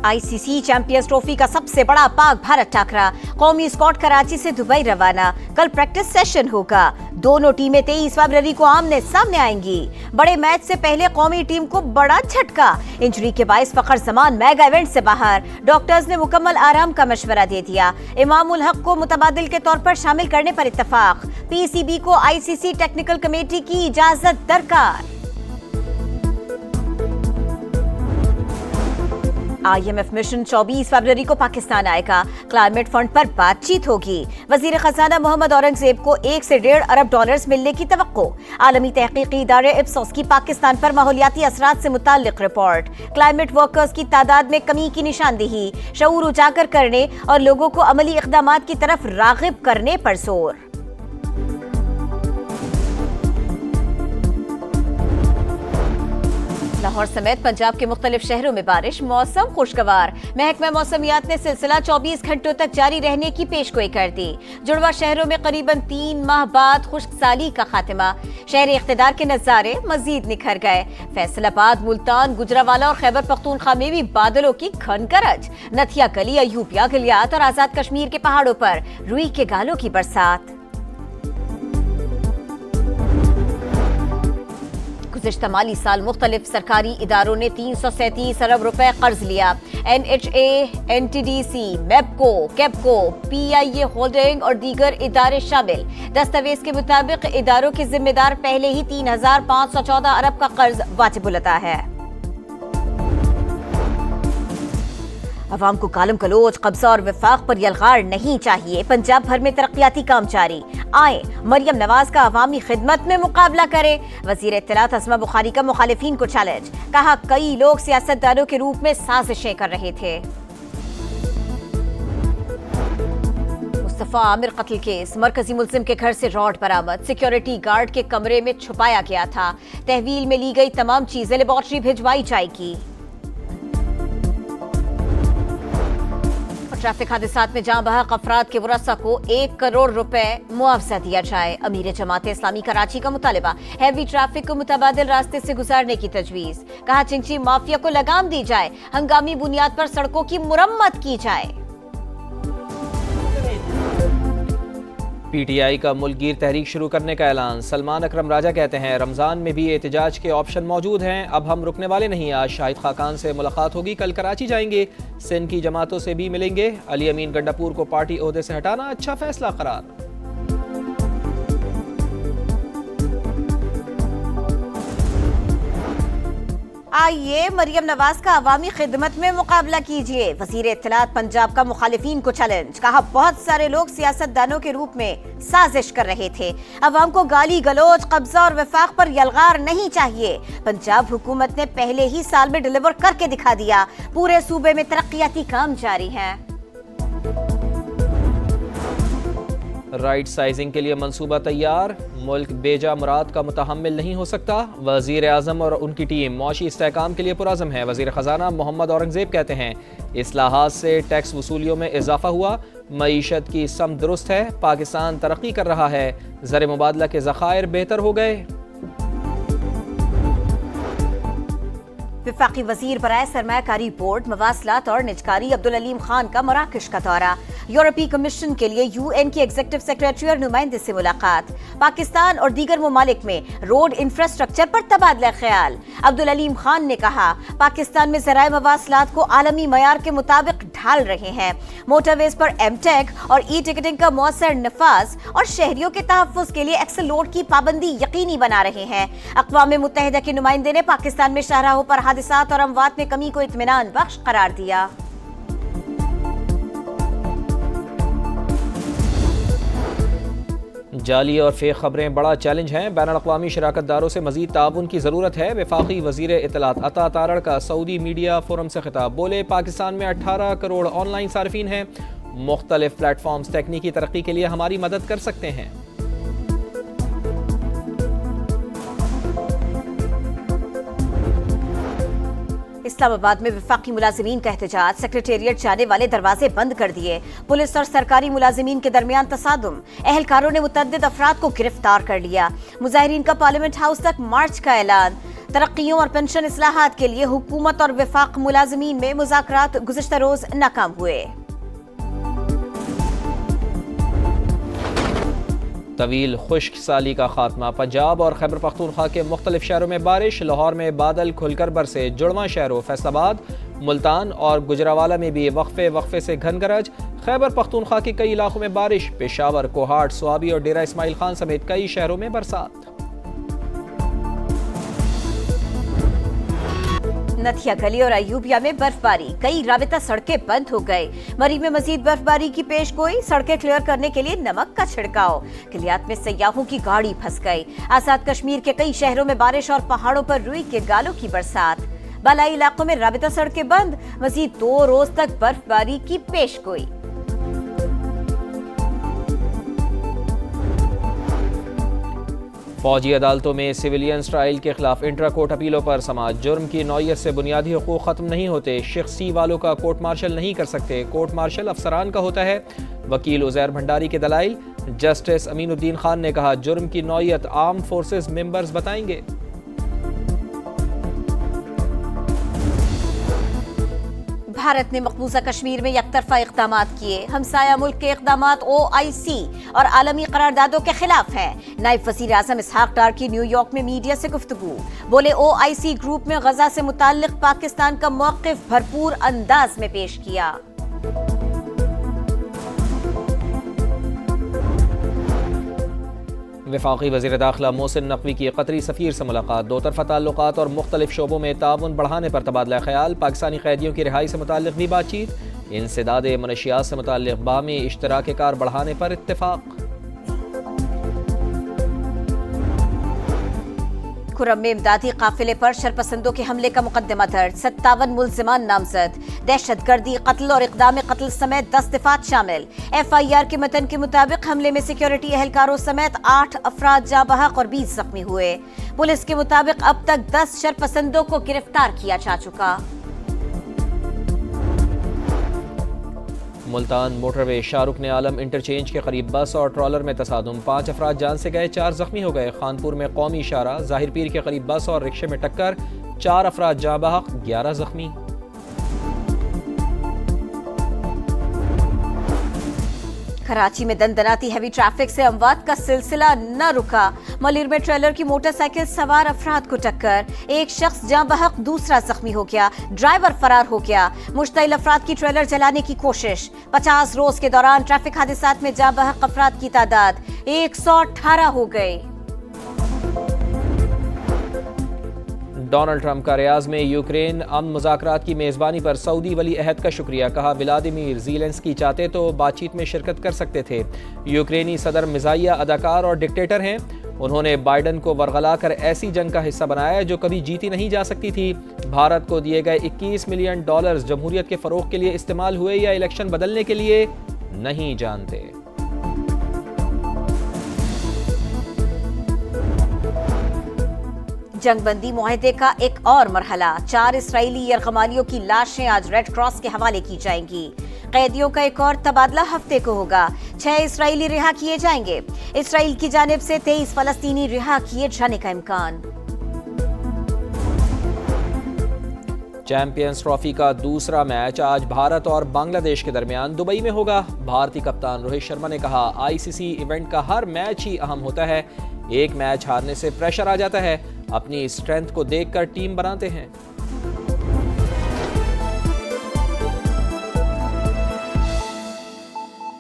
ICC champions trophy का सबसे बड़ा पाक भारत टाकरा, कौमी स्क्वाड कराची से दुबई रवाना, कल प्रैक्टिस सेशन होगा। दोनों टीमें 23 फरवरी को आमने सामने आएंगी। बड़े मैच से पहले कौमी टीम को बड़ा झटका, इंजरी के बायस फखर जमान मेगा इवेंट से बाहर। डॉक्टर्स ने मुकम्मल आराम का मशवरा दे दिया। इमाम उल हक को मुतबादिल के तौर पर शामिल करने पर इत्तफाक। PCB को ICC टेक्निकल कमेटी की इजाजत दरकार। IMF मिशन 24 फरवरी को पाकिस्तान आएगा। क्लाइमेट फंड पर बातचीत होगी। वजीर खजाना मोहम्मद औरंगजेब को 1 से $1.5 अरब मिलने की तवक्को। आलमी तहकीकी इदारे इप्सोस की पाकिस्तान पर माहौलियाती असरात से मुताल्लिक रिपोर्ट। क्लाइमेट वर्कर्स की तादाद में कमी की निशानदेही, शऊर उजागर करने और लोगों को अमली इक़दामात की तरफ राग़िब करने पर जोर। लाहौर समेत पंजाब के मुख्तलिफ शहरों में बारिश, मौसम खुशगवार। महकमा मौसमियात ने सिलसिला 24 घंटों तक जारी रहने की पेशगोई कर दी। जुड़वा शहरों में करीबन 3 माह बाद खुश्कसाली का खात्मा। शहरी इख्तिदार के नजारे मजीद निखर गए। फैसलाबाद, मुल्तान, गुजरावाला और खैबर पख्तूनख्वा में भी बादलों की घन गरज। नथिया गली, अयूबिया गलियात और आजाद कश्मीर के पहाड़ों पर रुई के गालों की बरसात। गुज़िश्ता माली साल मुख्तलिफ सरकारी इदारों ने 337 अरब रुपए कर्ज लिया। NHA, NTDC, MEPCO, KEPCO, PIA holding और दीगर इदारे शामिल। दस्तावेज के मुताबिक इदारों के जिम्मेदार पहले ही 3,514 अरब का कर्ज वाजिब अता है। अवाम को कालम कलोच, कब्जा और विफाक पर यलगार नहीं चाहिए। पंजाब भर में तरक्याती काम जारी। आए मरियम नवाज का अवामी खिदमत में मुकाबला करे। वजीर इत्तलात अस्मा बुखारी का मुखालिफिन को चैलेंज। कहा कई लोग सियासतदानों के रूप में साजिशें कर रहे थे। मुस्तफा आमिर कत्ल केस, मरकजी मुल्जिम के घर से रॉड बरामद। सिक्योरिटी गार्ड के कमरे में छुपाया गया था। तहवील में ली गई तमाम चीजें लेबॉर्ट्री भिजवाई जाएगी। ट्रैफिक हादसात में जान बहक अफराद के वरसा को 1 करोड़ रुपए मुआवजा दिया जाए। अमीर जमात इस्लामी कराची का मुतालिबा, हैवी ट्रैफिक को मुतबादिल रास्ते से गुजारने की तजवीज। कहा चिंची माफिया को लगाम दी जाए, हंगामी बुनियाद पर सड़कों की मुरम्मत की जाए। PTI का मुल्कगीर तहरीक शुरू करने का ऐलान। सलमान अकरम राजा कहते हैं रमजान में भी एहतजाज के ऑप्शन मौजूद हैं, अब हम रुकने वाले नहीं। आज शाहिद खाकान से मुलाकात होगी, कल कराची जाएंगे, सिंध की जमातों से भी मिलेंगे। अली अमीन गंडापुर को पार्टी ओहदे से हटाना अच्छा फैसला करार। आइए मरियम नवाज का अवामी खिदमत में मुकाबला कीजिए। वजीर इत्तलात पंजाब का मुखालिफिन को चैलेंज। कहा बहुत सारे लोग सियासतदानों के रूप में साजिश कर रहे थे। अवाम को गाली गलोच, कब्जा और विफाक पर यलगार नहीं चाहिए। पंजाब हुकूमत ने पहले ही साल में डिलीवर करके दिखा दिया। पूरे सूबे में तरक्याती काम जारी हैं। राइट साइजिंग के लिए मंसूबा तैयार, मुल्क बेजा मुराद का मुतहम्मिल नहीं हो सकता। वजीर आज़म और उनकी टीम मौशी इस्तेहकाम के लिए पुरज़म है। वजीर ख़जाना मोहम्मद औरंगजेब कहते हैं इस्लाहात से टैक्स वसूलियों में इजाफा हुआ, मईशत की समत दुरुस्त है, पाकिस्तान तरक्की कर रहा है, ज़र मुबादला के ज़खायर बेहतर हो गए। वफाकी वजीर बराए सरमायाकारी बोर्ड, मवासलात और निजकारी अब्दुल अलीम खान का मराकश का दौरा। यूरोपीय कमीशन के लिए UN की एग्जीक्यूटिव सेक्रेटरी और नुमाइंदे से मुलाकात। पाकिस्तान और दीगर ममालिक में रोड इंफ्रास्ट्रक्चर पर तबादला ख्याल। अब्दुल अलीम खान ने कहा पाकिस्तान में ज़राए मवासलात को आलमी मयार के मुताबिक ढाल रहे हैं। मोटरवेज पर M-Tech और ई-टिकटिंग का मौसर नफाज और शहरियों के तहफ़्फ़ुज़ के लिए एक्सल लोड की पाबंदी यकीनी बना रहे हैं। अक़वाम मुत्तहिदा के नुमाइंदे ने पाकिस्तान में शाहराहों पर हादसात और अमवात में कमी को इत्मीनान बख्श करार दिया। जाली और फेक खबरें बड़ा चैलेंज हैं, बैनुल अक़वामी शराकतदारों से मज़ीद ताउन की ज़रूरत है। वफाकी वज़ीर इत्तलात अता तारड़ का सऊदी मीडिया फोरम से खिताब। बोले पाकिस्तान में 18 करोड़ ऑनलाइन सार्फिन हैं, मुख्तलिफ प्लेटफॉर्म्स तकनीकी तरक्की के लिए हमारी मदद कर सकते हैं। इस्लामाबाद में वफाकी मुलाजिमीन का एहतजाज, सेक्रेटेरिएट जाने वाले दरवाजे बंद कर दिए। पुलिस और सरकारी मुलाजिमीन के दरमियान तसादुम, एहलकारों ने मुतअद्दिद अफराद को गिरफ्तार कर लिया। मुजाहिरीन का पार्लियामेंट हाउस तक मार्च का ऐलान। ترقیوں اور پنشن اصلاحات کے لیے حکومت اور وفاق ملازمین میں مذاکرات گزشتہ روز ناکام ہوئے۔ طویل خشک سالی کا خاتمہ، پنجاب اور خیبر پختونخوا کے مختلف شہروں میں بارش، لاہور میں بادل کھل کر برسے، جڑواں شہروں فیصل آباد، ملتان اور گجرانوالہ میں بھی وقفے سے گھن گرج، خیبر پختونخوا کے کئی علاقوں میں بارش، پشاور، کوہاٹ، سوابی اور ڈیرہ اسماعیل خان سمیت کئی شہروں میں برسات۔ نتھیا گلی اور ایوبیا میں برف باری، کئی رابطہ سڑکیں بند ہو گئے۔ مری میں مزید برف باری کی پیش گوئی، سڑکیں کلیئر کرنے کے لیے نمک کا چھڑکاؤ۔ کلیات میں سیاحوں کی گاڑی پھنس گئی۔ آزاد کشمیر کے کئی شہروں میں بارش اور پہاڑوں پر روئی کے گالوں کی برسات۔ بالائی علاقوں میں رابطہ سڑکیں بند، مزید 2 روز تک برف باری کی پیش گوئی۔ فوجی عدالتوں میں سویلینز ٹرائل کے خلاف انٹرا کورٹ اپیلوں پر سماعت، جرم کی نوعیت سے بنیادی حقوق ختم نہیں ہوتے، شخصی والوں کا کورٹ مارشل نہیں کر سکتے، کورٹ مارشل افسران کا ہوتا ہے۔ وکیل عزیر بھنڈاری کے دلائل، جسٹس امین الدین خان نے کہا جرم کی نوعیت آرم فورسز ممبرز بتائیں گے۔ بھارت نے مقبوضہ کشمیر میں یک طرفہ اقدامات کیے، ہمسایہ ملک کے اقدامات OIC اور عالمی قراردادوں کے خلاف ہیں۔ نائب وزیر اعظم اسحاق ڈار کی نیو یارک میں میڈیا سے گفتگو، بولے OIC گروپ میں غزہ سے متعلق پاکستان کا موقف بھرپور انداز میں پیش کیا۔ وفاقی وزیر داخلہ محسن نقوی کی قطری سفیر سے ملاقات، دو طرفہ تعلقات اور مختلف شعبوں میں تعاون بڑھانے پر تبادلہ خیال، پاکستانی قیدیوں کی رہائی سے متعلق بھی بات چیت، انسداد منشیات سے متعلق باہمی اشتراک کار بڑھانے پر اتفاق۔ کھرم میں امدادی قافلے پر شرپسندوں کے حملے کا مقدمہ درج، 57 ملزمان نامزد، دہشت گردی، قتل اور اقدام قتل سمیت 10 دفعات شامل۔ FIR کے متن کے مطابق حملے میں سیکیورٹی اہلکاروں سمیت 8 افراد جاں بحق اور 20 زخمی ہوئے۔ پولیس کے مطابق اب تک 10 شرپسندوں کو گرفتار کیا جا چکا۔ ملتان موٹر وے شاہ رکن عالم انٹرچینج کے قریب بس اور ٹرالر میں تصادم، 5 افراد جان سے گئے، 4 زخمی ہو گئے۔ خانپور میں قومی شاہراہ ظاہر پیر کے قریب بس اور رکشے میں ٹکر، 4 افراد جاں بحق، 11 زخمی۔ کراچی میں دندناتی ہیوی ٹریفک سے اموات کا سلسلہ نہ رکا، ملیر میں ٹریلر کی موٹر سائیکل سوار افراد کو ٹکر، ایک شخص جاں بحق، دوسرا زخمی ہو گیا، ڈرائیور فرار ہو گیا۔ مشتعل افراد کی ٹریلر جلانے کی کوشش، 50 روز کے دوران ٹریفک حادثات میں جاں بحق افراد کی تعداد 118 ہو گئی۔ ڈونلڈ ٹرمپ کا ریاض میں یوکرین امن مذاکرات کی میزبانی پر سعودی ولی عہد کا شکریہ، کہا ولادیمیر زیلنسکی چاہتے تو بات چیت میں شرکت کر سکتے تھے، یوکرینی صدر مزاحیہ اداکار اور ڈکٹیٹر ہیں، انہوں نے بائیڈن کو ورغلا کر ایسی جنگ کا حصہ بنایا جو کبھی جیتی نہیں جا سکتی تھی۔ بھارت کو دیے گئے $21 ملین جمہوریت کے فروغ کے لیے استعمال ہوئے یا الیکشن بدلنے کے لیے نہیں جانتے۔ جنگ بندی معاہدے کا ایک اور مرحلہ، 4 اسرائیلی یرغمالیوں کی لاشیں آج ریڈ کراس کے حوالے کی جائیں گی۔ قیدیوں کا ایک اور تبادلہ ہفتے کو ہوگا، 6 اسرائیلی رہا کیے جائیں گے۔ اسرائیل کی جانب سے 23 فلسطینی رہا کیے جانے کا امکان۔ چیمپئنز ٹرافی کا دوسرا میچ آج بھارت اور بنگلہ دیش کے درمیان دبئی میں ہوگا۔ بھارتی کپتان روہت شرما نے کہا ICC ایونٹ کا ہر میچ ہی اہم ہوتا ہے، ایک میچ ہارنے سے پریشر آ جاتا ہے، اپنی اسٹرینتھ کو دیکھ کر ٹیم بناتے ہیں۔